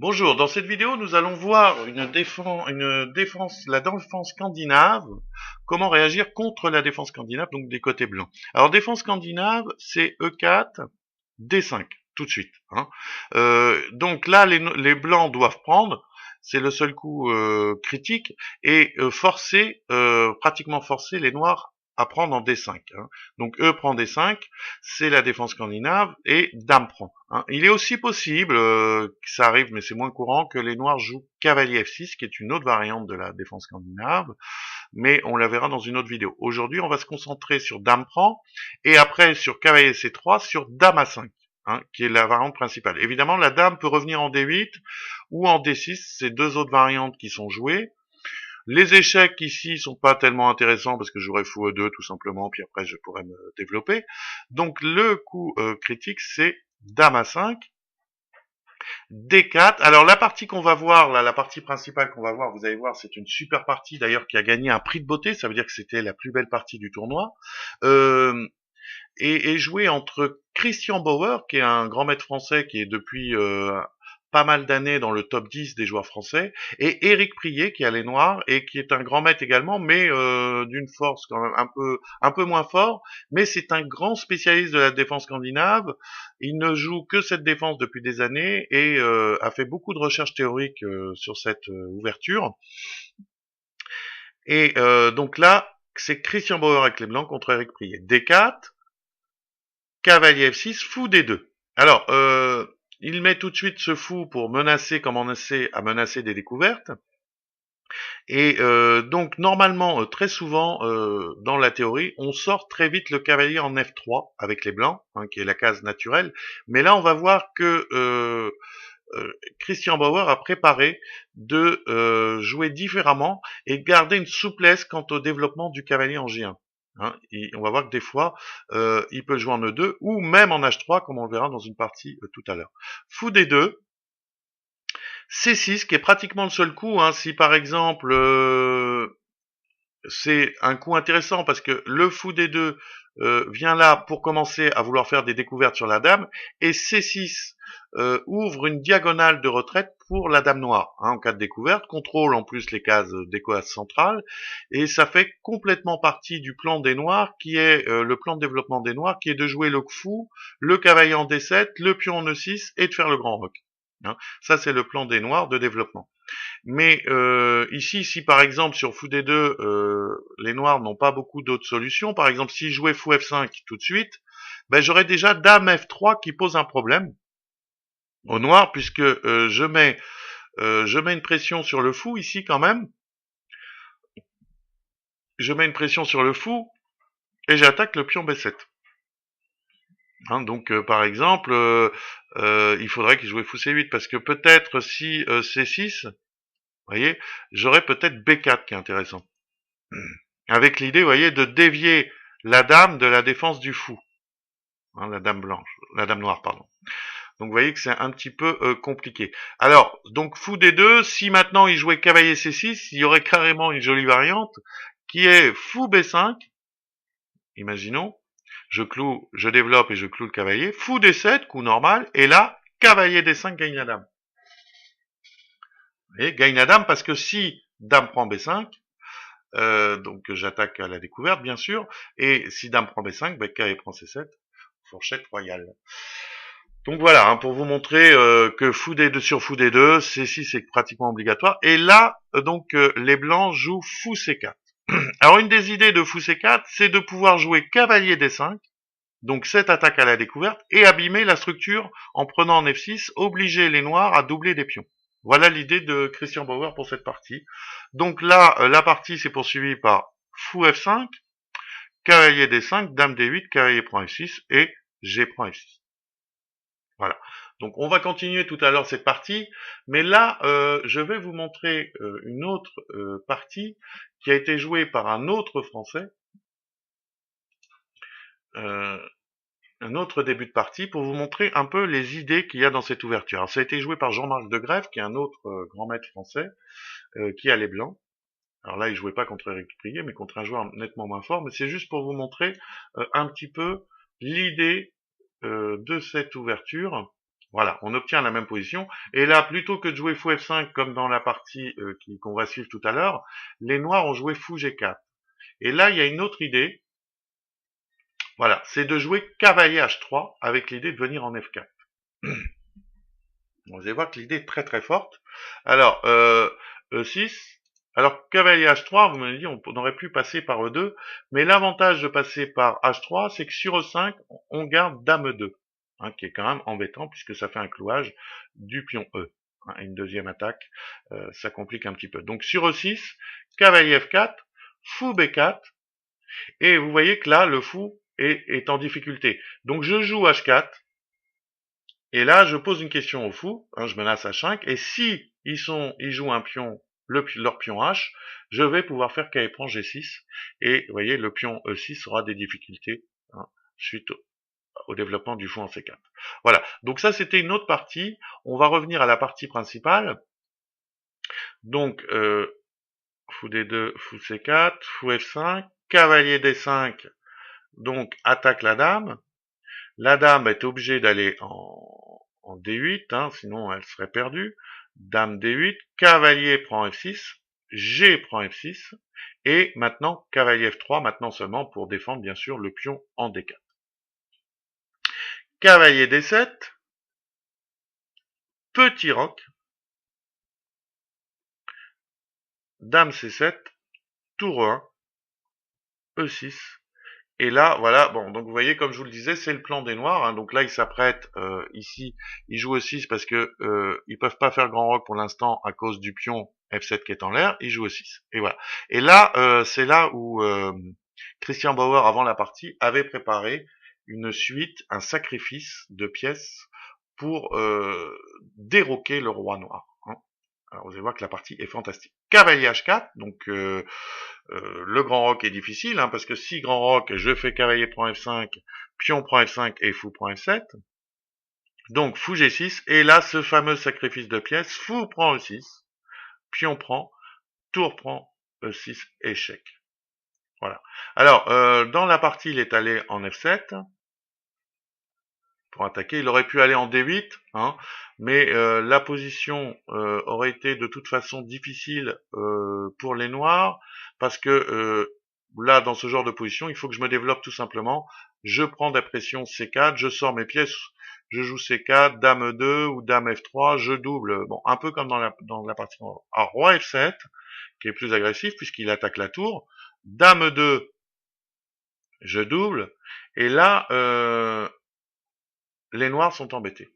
Bonjour, dans cette vidéo, nous allons voir la défense scandinave, comment réagir contre la défense scandinave, donc des côtés blancs. Alors, défense scandinave, c'est E4, D5, tout de suite. Hein. Donc là, les blancs doivent prendre, c'est le seul coup critique, et pratiquement forcer les noirs à prendre en D5. Hein. Donc E prend D5, c'est la défense scandinave, et Dame prend. Hein. Il est aussi possible, que ça arrive mais c'est moins courant, que les noirs jouent cavalier F6, qui est une autre variante de la défense scandinave, mais on la verra dans une autre vidéo. Aujourd'hui, on va se concentrer sur Dame prend, et après sur cavalier C3, sur Dame A5. Hein, qui est la variante principale. Évidemment, la dame peut revenir en D8 ou en D6, c'est deux autres variantes qui sont jouées. Les échecs ici sont pas tellement intéressants parce que j'aurais fou E2 tout simplement, puis après je pourrais me développer. Donc le coup critique, c'est Dame A5, D4. Alors la partie qu'on va voir, là, la partie principale qu'on va voir, vous allez voir, c'est une super partie d'ailleurs qui a gagné un prix de beauté, ça veut dire que c'était la plus belle partie du tournoi. Et joué entre Christian Bauer, qui est un grand maître français qui est depuis pas mal d'années dans le top 10 des joueurs français, et Éric Prier, qui a les noirs, et qui est un grand maître également, mais d'une force quand même un peu moins fort, mais c'est un grand spécialiste de la défense scandinave. Il ne joue que cette défense depuis des années, et a fait beaucoup de recherches théoriques sur cette ouverture. Et donc là, c'est Christian Bauer avec les blancs contre Éric Prier. D4, cavalier F6, fou D2. Alors, il met tout de suite ce fou pour commencer à menacer des découvertes. Et donc, normalement, très souvent, dans la théorie, on sort très vite le cavalier en F3 avec les blancs, hein, qui est la case naturelle. Mais là, on va voir que Christian Bauer a préparé de jouer différemment et garder une souplesse quant au développement du cavalier en G1. Hein, on va voir que des fois, il peut jouer en E2 ou même en H3, comme on le verra dans une partie tout à l'heure. Fou D2, C6, qui est pratiquement le seul coup. Hein, si par exemple, c'est un coup intéressant parce que le fou D2 vient là pour commencer à vouloir faire des découvertes sur la dame, et C6 ouvre une diagonale de retraite pour la dame noire, hein, en cas de découverte, contrôle en plus les cases des cases centrales, et ça fait complètement partie du plan des noirs, qui est le plan de développement des noirs, qui est de jouer le fou, le cavalier en D7, le pion en E6, et de faire le grand roc. Hein. Ça, c'est le plan des noirs de développement. Mais ici, si par exemple sur fou D2, les noirs n'ont pas beaucoup d'autres solutions, par exemple si je jouais fou F5 tout de suite, ben, j'aurais déjà dame F3 qui pose un problème au noir, puisque je mets une pression sur le fou ici quand même, je mets une pression sur le fou et j'attaque le pion B7. Hein, donc par exemple, il faudrait qu'il joue fou C8, parce que peut-être si C6, vous voyez, j'aurais peut-être B4 qui est intéressant. Avec l'idée, vous voyez, de dévier la dame de la défense du fou. Hein, la dame noire, pardon. Donc vous voyez que c'est un petit peu compliqué. Alors, donc fou D2, si maintenant il jouait cavalier C6, il y aurait carrément une jolie variante, qui est fou B5, imaginons, je développe et je cloue le cavalier, fou D7, coup normal, et là, cavalier D5 gagne la dame. Vous voyez, gagne la dame parce que si dame prend B5, donc j'attaque à la découverte, bien sûr. Et si dame prend B5, ben, cavalier prend C7, fourchette royale. Donc voilà, hein, pour vous montrer que fou D2 sur fou D2, C6 c'est pratiquement obligatoire. Et là, les blancs jouent fou C4. Alors une des idées de fou C4, c'est de pouvoir jouer cavalier D5, donc cette attaque à la découverte, et abîmer la structure en prenant en F6, obliger les noirs à doubler des pions. Voilà l'idée de Christian Bauer pour cette partie. Donc là, la partie s'est poursuivie par fou F5, cavalier D5, dame D8, cavalier prend F6 et G prend F6. Voilà. Donc on va continuer tout à l'heure cette partie, mais là, je vais vous montrer une autre partie qui a été jouée par un autre Français, euh, un autre début de partie, pour vous montrer un peu les idées qu'il y a dans cette ouverture. Alors ça a été joué par Jean-Marc de Grève, qui est un autre grand maître français, qui a les blancs. Alors là, il jouait pas contre Éric Prier, mais contre un joueur nettement moins fort, mais c'est juste pour vous montrer un petit peu l'idée de cette ouverture. Voilà, on obtient la même position. Et là, plutôt que de jouer fou F5 comme dans la partie qu'on va suivre tout à l'heure, les noirs ont joué fou G4. Et là, il y a une autre idée. Voilà, c'est de jouer cavalier H3 avec l'idée de venir en F4. Vous allez voir que l'idée est très très forte. Alors, E6. Alors, cavalier H3, vous m'avez dit, on aurait pu passer par E2. Mais l'avantage de passer par H3, c'est que sur E5, on garde Dame 2. Hein, qui est quand même embêtant puisque ça fait un clouage du pion E. Hein, une deuxième attaque, ça complique un petit peu. Donc sur E6, cavalier F4, fou B4, et vous voyez que là, le fou est en difficulté. Donc je joue H4, et là, je pose une question au fou, hein, je menace H5, et si ils jouent un pion, leur pion H, je vais pouvoir faire KE prend G6, et vous voyez, le pion E6 aura des difficultés, hein, suite au développement du fou en C4. Voilà, donc ça c'était une autre partie. On va revenir à la partie principale. Donc, fou D2, fou C4, fou F5, cavalier D5, donc attaque la dame. La dame est obligée d'aller en D8, hein, sinon elle serait perdue. Dame D8, cavalier prend F6, G prend F6, et maintenant cavalier F3, maintenant seulement pour défendre bien sûr le pion en D4. Cavalier D7, petit roc, Dame C7, tour 1, E6. Et là, voilà, bon, donc vous voyez, comme je vous le disais, c'est le plan des noirs. Hein, donc là, ils s'apprêtent, ici, ils jouent E6 parce que ils peuvent pas faire grand roc pour l'instant à cause du pion F7 qui est en l'air. Ils jouent E6. Et voilà. Et là, c'est là où Christian Bauer, avant la partie, avait préparé une suite, un sacrifice de pièces pour déroquer le roi noir. Hein. Alors vous allez voir que la partie est fantastique. Cavalier H4, donc le grand roc est difficile, hein, parce que si grand roc, je fais cavalier prend F5, pion prend F5 et fou prend F7. Donc fou G6, et là ce fameux sacrifice de pièces, fou prend E6, pion prend, tour prend, E6, échec. Voilà. Alors, dans la partie, il est allé en F7, pour attaquer. Il aurait pu aller en D8, hein, mais la position aurait été de toute façon difficile pour les noirs, parce que là, dans ce genre de position, il faut que je me développe tout simplement. Je prends des pressions C4, je sors mes pièces, je joue C4, Dame 2 ou Dame F3, je double. Bon, un peu comme dans la partie. Alors, Roi F7, qui est plus agressif puisqu'il attaque la tour. Dame 2, je double. Et là, les noirs sont embêtés.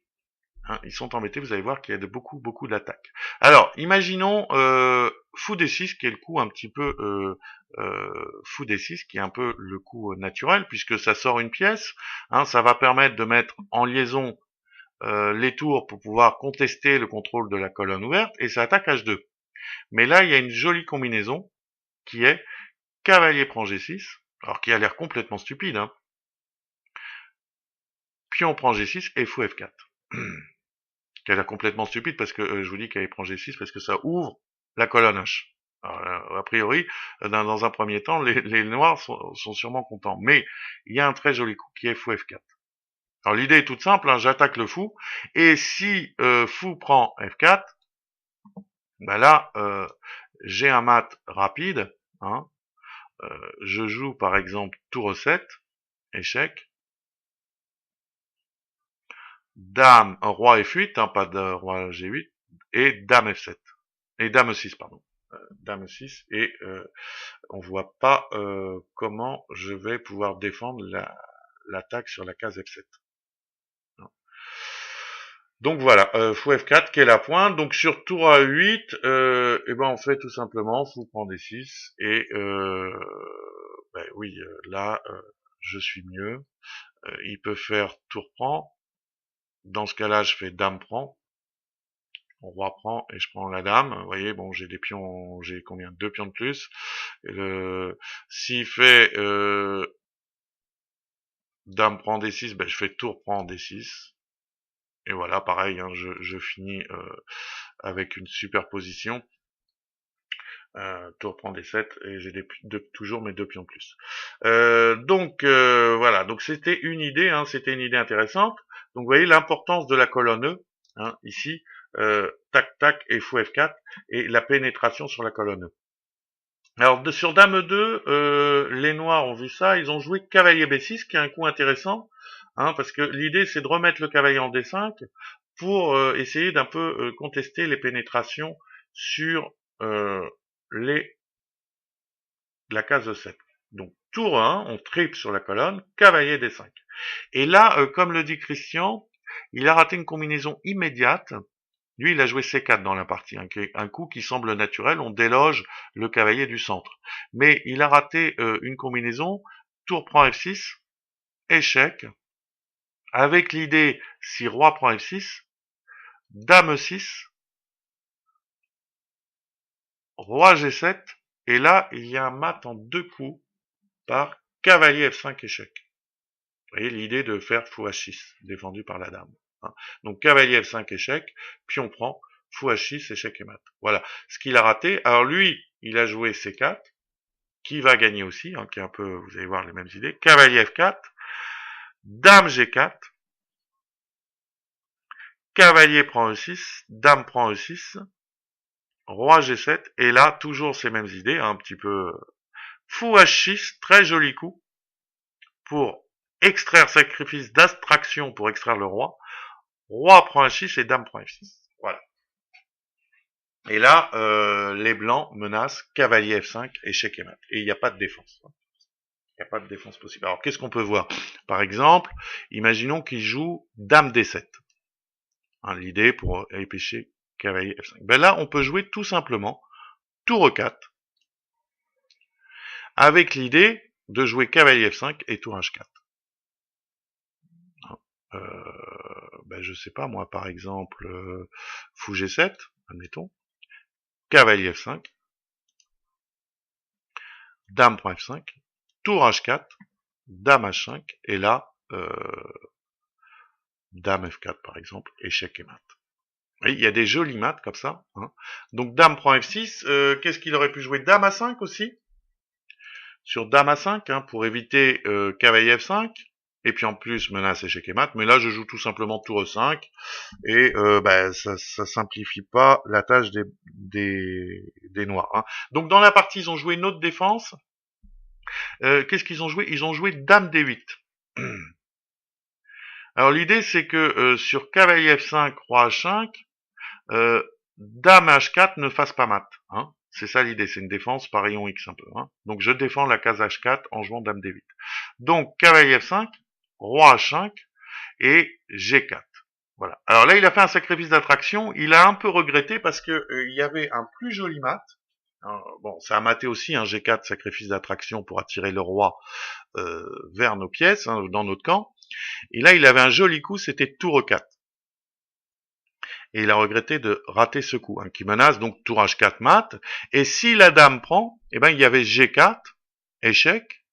Hein, ils sont embêtés, vous allez voir qu'il y a beaucoup d'attaques. Alors, imaginons fou D6, qui est le coup un petit peu fou D6, qui est un peu le coup naturel, puisque ça sort une pièce. Hein, ça va permettre de mettre en liaison les tours pour pouvoir contester le contrôle de la colonne ouverte, et ça attaque H2. Mais là, il y a une jolie combinaison qui est cavalier prend G6, alors qui a l'air complètement stupide, hein. Pion prend G6 et fou F4. Qui a l'air complètement stupide parce que je vous dis qu'elle prend G6 parce que ça ouvre la colonne H. Alors, a priori, dans un premier temps, les noirs sont sûrement contents. Mais il y a un très joli coup qui est fou F4. Alors l'idée est toute simple, hein, j'attaque le fou, et si fou prend F4, ben là, j'ai un mat rapide, hein, je joue par exemple tour E7, échec, dame, roi F8, hein, pas de roi G8, et dame F7, et dame E6, pardon. Dame 6, et on voit pas comment je vais pouvoir défendre l'attaque sur la case F7. Donc voilà, fou F4 qui est la pointe. Donc sur tour A8, et ben on fait tout simplement fou prend D6, et ben oui, là je suis mieux. Il peut faire tour prend. Dans ce cas-là, je fais dame prend. Roi prend et je prends la dame. Vous voyez, bon, j'ai des pions, j'ai combien? 2 pions de plus. S'il fait dame prend D6, ben je fais tour prend D6. Et voilà, pareil, hein, je finis avec une superposition. Tour prend D7 et j'ai toujours mes 2 pions de plus. Donc voilà, donc c'était une idée, hein, c'était une idée intéressante. Donc vous voyez l'importance de la colonne E, hein, ici, tac tac et fou F4, et la pénétration sur la colonne E. Alors sur Dame 2, les Noirs ont vu ça, ils ont joué cavalier B6, qui est un coup intéressant, hein, parce que l'idée c'est de remettre le cavalier en D5 pour essayer d'un peu contester les pénétrations sur la case E7. Donc tour 1, on triple sur la colonne, cavalier D5. Et là, comme le dit Christian, il a raté une combinaison immédiate. Lui, il a joué C4 dans la partie, hein, un coup qui semble naturel, on déloge le cavalier du centre. Mais il a raté une combinaison, tour prend F6, échec, avec l'idée, si roi prend F6, dame E6, roi G7, et là, il y a un mat en 2 coups par cavalier F5 échec. Vous voyez l'idée de faire fou H6, défendu par la dame. Hein. Donc cavalier F5 échec, puis on prend fou H6, échec et mat. Voilà ce qu'il a raté. Alors lui, il a joué C4, qui va gagner aussi, hein, qui est un peu, vous allez voir les mêmes idées. Cavalier F4, dame G4, cavalier prend E6, dame prend E6, roi G7, et là, toujours ces mêmes idées, hein, un petit peu fou H6, très joli coup, pour extraire sacrifice d'abstraction pour extraire le roi. Roi prend H6 et dame prend F6. Voilà. Et là, les blancs menacent cavalier F5, échec et mat. Et il n'y a pas de défense. Il n'y a pas de défense possible. Alors, qu'est-ce qu'on peut voir? Par exemple, imaginons qu'il joue dame D7. Hein, l'idée pour empêcher cavalier F5. Ben là, on peut jouer tout simplement tour E4 avec l'idée de jouer cavalier F5 et tour H4. Ben je sais pas, moi, par exemple, fou G7, admettons, cavalier F5, dame prend F5, tour H4, dame H5, et là, dame F4 par exemple, échec et mat. Oui, il y a des jolis maths comme ça. Hein. Donc dame prend F6, qu'est-ce qu'il aurait pu jouer? Dame A5 aussi? Sur dame A5, hein, pour éviter cavalier F5, et puis en plus menace échec et mat, mais là je joue tout simplement tour E5, et bah, ça simplifie pas la tâche des noirs. Hein. Donc dans la partie, ils ont joué une autre défense. Qu'est-ce qu'ils ont joué? Ils ont joué dame D8. Alors l'idée c'est que sur cavalier F5, roi H5, dame H4 ne fasse pas mat. Hein. C'est ça l'idée, c'est une défense par rayon X un peu. Hein. Donc je défends la case H4 en jouant dame D8. Donc cavalier F5, roi H5 et G4. Voilà. Alors là, il a fait un sacrifice d'attraction. Il a un peu regretté parce que il y avait un plus joli mat. Alors, bon, ça a maté aussi un G4 sacrifice d'attraction pour attirer le roi vers nos pièces, hein, dans notre camp. Et là, il avait un joli coup, c'était tour E4. Et il a regretté de rater ce coup, hein, qui menace donc tour H4 mat. Et si la dame prend, eh ben il y avait G4, échec,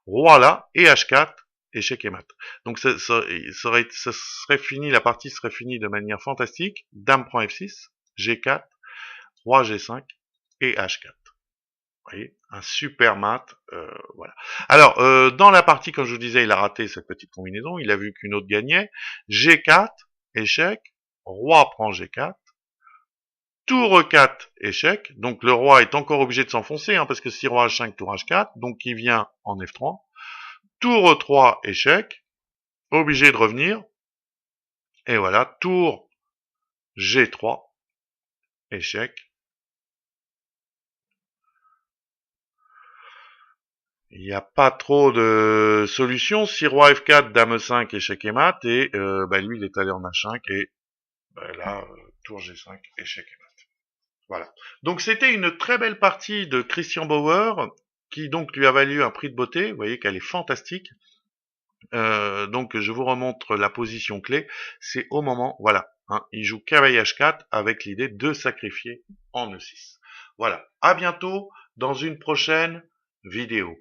roi là, et H4, échec et mat. Donc ça serait fini, la partie serait finie de manière fantastique. Dame prend F6, G4, roi G5 et H4. Vous voyez, un super mat, voilà. Alors, dans la partie, comme je vous disais, il a raté cette petite combinaison, il a vu qu'une autre gagnait. G4, échec, roi prend G4, tour E4, échec, donc le roi est encore obligé de s'enfoncer, hein, parce que si roi H5, tour H4, donc il vient en F3, tour E3, échec, obligé de revenir, et voilà, tour G3, échec. Il n'y a pas trop de solutions. Si roi F4, dame E5, échec et mat, et bah, lui il est allé en H5, et bah, là, tour G5, échec et mat. Voilà. Donc c'était une très belle partie de Christian Bauer, qui donc lui a valu un prix de beauté. Vous voyez qu'elle est fantastique. Donc je vous remontre la position clé. C'est au moment, voilà, hein, il joue cavalier H4 avec l'idée de sacrifier en E6. Voilà. À bientôt dans une prochaine vidéo.